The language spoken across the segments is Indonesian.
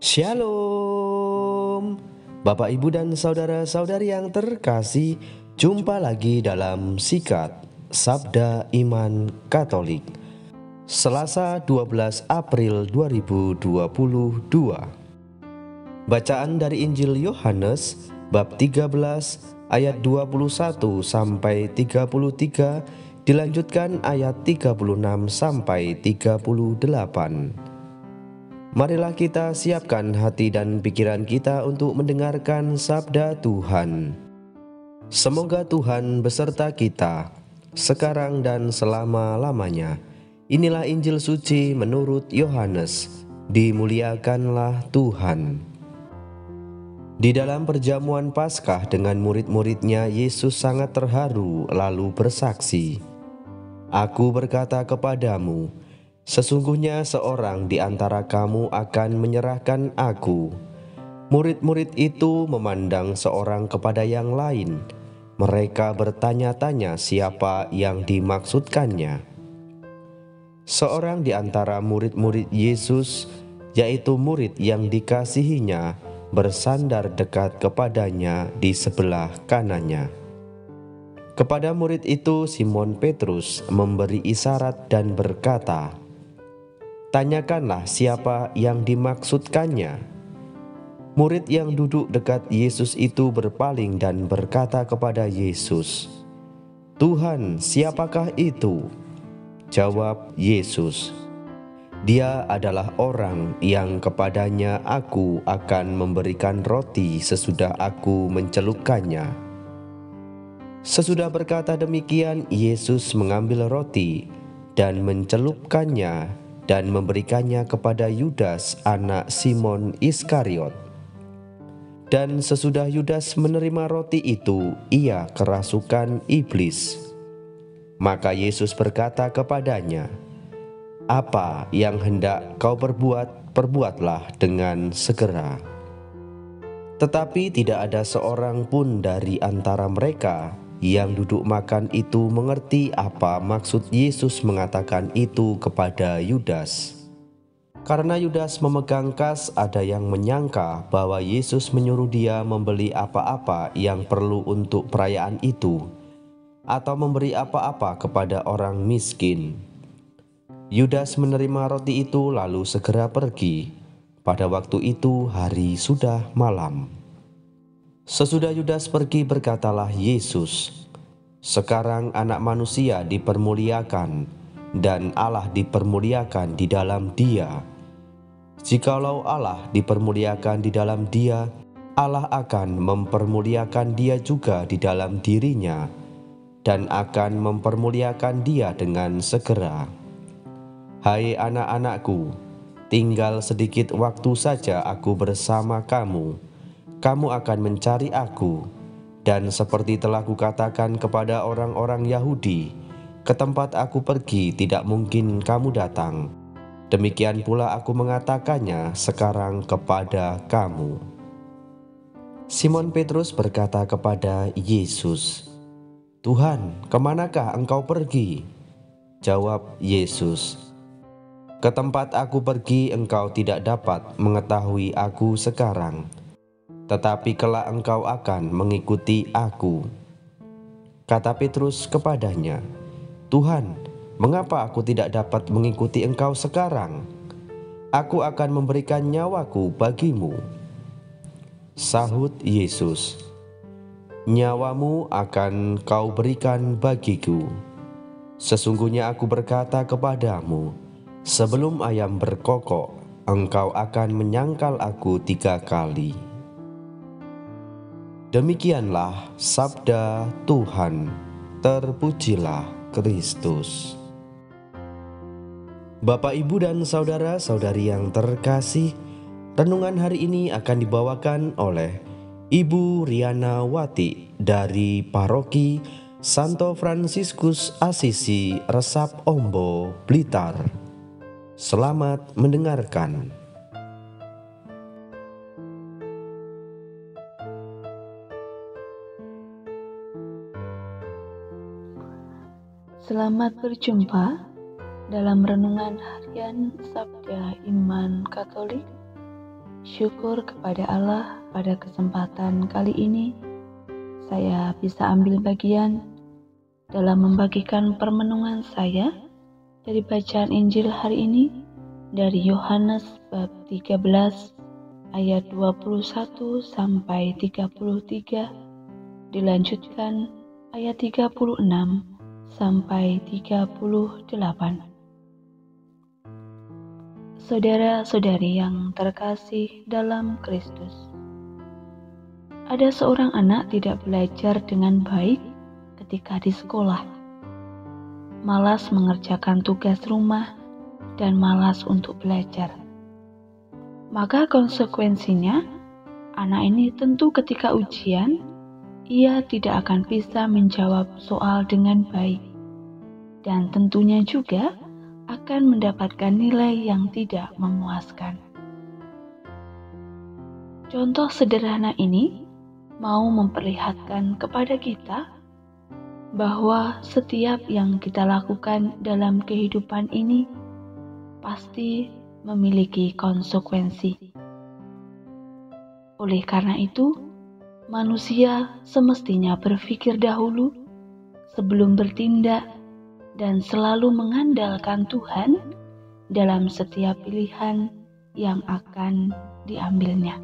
Shalom, Bapak, Ibu, dan saudara-saudari yang terkasih. Jumpa lagi dalam Sikat Sabda Iman Katolik, Selasa 12 April 2022. Bacaan dari Injil Yohanes bab 13 ayat 21 sampai 33, dilanjutkan ayat 36 sampai 38. Marilah kita siapkan hati dan pikiran kita untuk mendengarkan sabda Tuhan. Semoga Tuhan beserta kita, sekarang dan selama-lamanya. Inilah Injil suci menurut Yohanes. Dimuliakanlah Tuhan. Di dalam perjamuan Paskah dengan murid-muridnya, Yesus sangat terharu lalu bersaksi, "Aku berkata kepadamu, sesungguhnya seorang di antara kamu akan menyerahkan aku." Murid-murid itu memandang seorang kepada yang lain. Mereka bertanya-tanya siapa yang dimaksudkannya. Seorang di antara murid-murid Yesus, yaitu murid yang dikasihinya, bersandar dekat kepadanya di sebelah kanannya. Kepada murid itu Simon Petrus memberi isyarat dan berkata, "Tanyakanlah siapa yang dimaksudkannya." Murid yang duduk dekat Yesus itu berpaling dan berkata kepada Yesus, "Tuhan, siapakah itu?" Jawab Yesus, "Dia adalah orang yang kepadanya aku akan memberikan roti sesudah aku mencelupkannya." Sesudah berkata demikian, Yesus mengambil roti dan mencelupkannya dan memberikannya kepada Yudas anak Simon Iskariot. Dan sesudah Yudas menerima roti itu, ia kerasukan iblis. Maka Yesus berkata kepadanya, "Apa yang hendak kau perbuat, perbuatlah dengan segera." Tetapi tidak ada seorang pun dari antara mereka yang duduk makan itu mengerti apa maksud Yesus mengatakan itu kepada Yudas. Karena Yudas memegang kas, ada yang menyangka bahwa Yesus menyuruh dia membeli apa-apa yang perlu untuk perayaan itu, atau memberi apa-apa kepada orang miskin. Yudas menerima roti itu lalu segera pergi. Pada waktu itu hari sudah malam. Sesudah Yudas pergi, berkatalah Yesus, "Sekarang Anak Manusia dipermuliakan, dan Allah dipermuliakan di dalam Dia. Jikalau Allah dipermuliakan di dalam Dia, Allah akan mempermuliakan Dia juga di dalam dirinya, dan akan mempermuliakan Dia dengan segera. Hai anak-anakku, tinggal sedikit waktu saja aku bersama kamu. Kamu akan mencari aku, dan seperti telah kukatakan kepada orang-orang Yahudi, ke tempat aku pergi tidak mungkin kamu datang. Demikian pula aku mengatakannya sekarang kepada kamu." Simon Petrus berkata kepada Yesus, "Tuhan, kemanakah engkau pergi?" Jawab Yesus, "Ke tempat aku pergi engkau tidak dapat mengetahui aku sekarang, tetapi kelak engkau akan mengikuti aku." Kata Petrus kepadanya, "Tuhan, mengapa aku tidak dapat mengikuti engkau sekarang? Aku akan memberikan nyawaku bagimu." Sahut Yesus, "Nyawamu akan kau berikan bagiku. Sesungguhnya aku berkata kepadamu, sebelum ayam berkokok, engkau akan menyangkal aku 3 kali." Demikianlah sabda Tuhan. Terpujilah Kristus. Bapak, Ibu, dan saudara-saudari yang terkasih, renungan hari ini akan dibawakan oleh Ibu Riana Wati dari Paroki Santo Fransiskus Asisi, Resap Ombo, Blitar. Selamat mendengarkan. Selamat berjumpa dalam renungan harian Sabda Iman Katolik Syukur kepada Allah pada kesempatan kali ini saya bisa ambil bagian dalam membagikan permenungan saya dari bacaan Injil hari ini dari Yohanes bab 13 ayat 21 sampai 33, dilanjutkan ayat 36 sampai 38. Saudara-saudari yang terkasih dalam Kristus, ada seorang anak tidak belajar dengan baik ketika di sekolah, malas mengerjakan tugas rumah dan malas untuk belajar. Maka konsekuensinya, anak ini tentu ketika ujian, ia tidak akan bisa menjawab soal dengan baik, dan tentunya juga akan mendapatkan nilai yang tidak memuaskan. Contoh sederhana ini mau memperlihatkan kepada kita bahwa setiap yang kita lakukan dalam kehidupan ini pasti memiliki konsekuensi. Oleh karena itu, manusia semestinya berpikir dahulu sebelum bertindak dan selalu mengandalkan Tuhan dalam setiap pilihan yang akan diambilnya.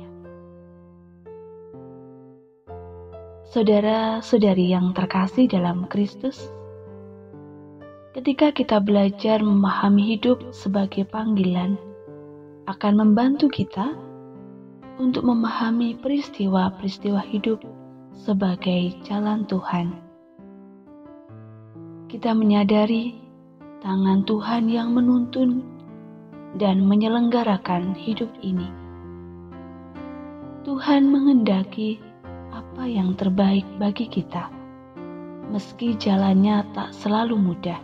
Saudara-saudari yang terkasih dalam Kristus, ketika kita belajar memahami hidup sebagai panggilan, akan membantu kita untuk memahami peristiwa-peristiwa hidup sebagai jalan Tuhan. Kita menyadari tangan Tuhan yang menuntun dan menyelenggarakan hidup ini. Tuhan menghendaki apa yang terbaik bagi kita, meski jalannya tak selalu mudah.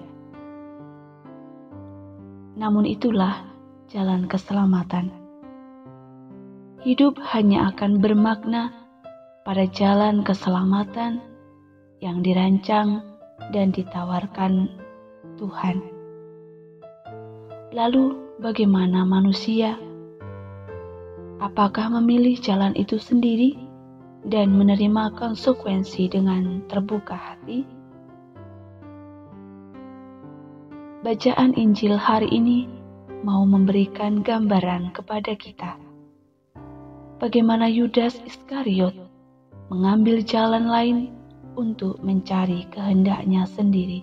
Namun itulah jalan keselamatan. Hidup hanya akan bermakna pada jalan keselamatan yang dirancang dan ditawarkan Tuhan. Lalu bagaimana manusia? Apakah memilih jalan itu sendiri dan menerima konsekuensi dengan terbuka hati? Bacaan Injil hari ini mau memberikan gambaran kepada kita bagaimana Yudas Iskariot mengambil jalan lain untuk mencari kehendaknya sendiri.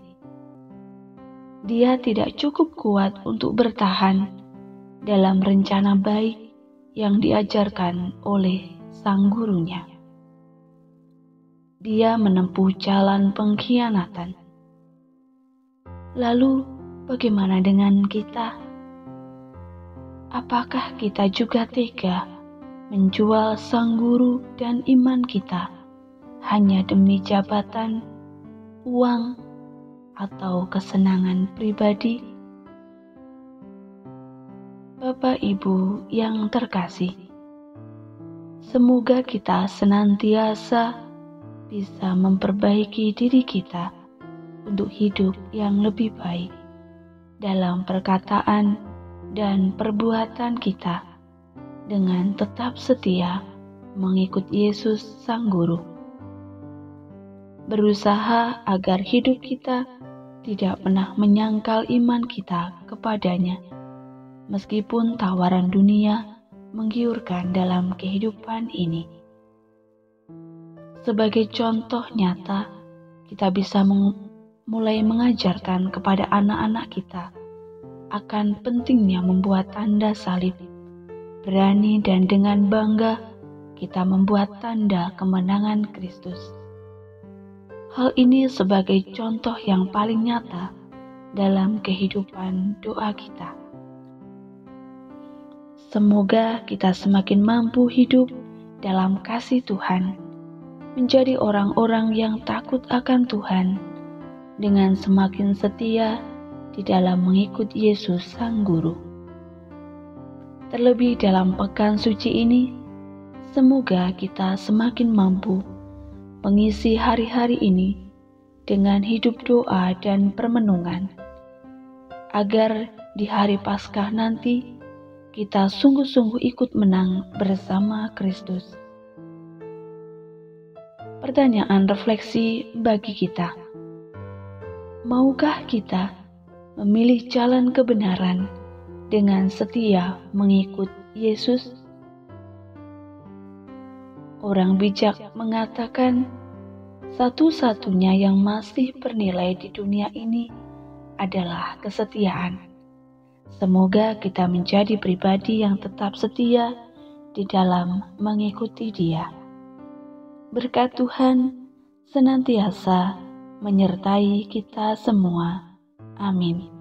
Dia tidak cukup kuat untuk bertahan dalam rencana baik yang diajarkan oleh sang gurunya. Dia menempuh jalan pengkhianatan. Lalu, bagaimana dengan kita? Apakah kita juga tega menjual sang guru dan iman kita hanya demi jabatan, uang, atau kesenangan pribadi? Bapak Ibu yang terkasih, semoga kita senantiasa bisa memperbaiki diri kita untuk hidup yang lebih baik dalam perkataan dan perbuatan kita dengan tetap setia mengikut Yesus Sang Guru. Berusaha agar hidup kita tidak pernah menyangkal iman kita kepadanya, meskipun tawaran dunia menggiurkan dalam kehidupan ini. Sebagai contoh nyata, kita bisa mulai mengajarkan kepada anak-anak kita akan pentingnya membuat tanda salib. Berani dan dengan bangga kita membuat tanda kemenangan Kristus. Hal ini sebagai contoh yang paling nyata dalam kehidupan doa kita. Semoga kita semakin mampu hidup dalam kasih Tuhan, menjadi orang-orang yang takut akan Tuhan, dengan semakin setia di dalam mengikut Yesus Sang Guru. Terlebih dalam pekan suci ini, semoga kita semakin mampu mengisi hari-hari ini dengan hidup doa dan permenungan, agar di hari Paskah nanti kita sungguh-sungguh ikut menang bersama Kristus. Pertanyaan refleksi bagi kita. Maukah kita memilih jalan kebenaran dengan setia mengikut Yesus? Orang bijak mengatakan, satu-satunya yang masih bernilai di dunia ini adalah kesetiaan. Semoga kita menjadi pribadi yang tetap setia di dalam mengikuti Dia. Berkat Tuhan senantiasa menyertai kita semua. Amin.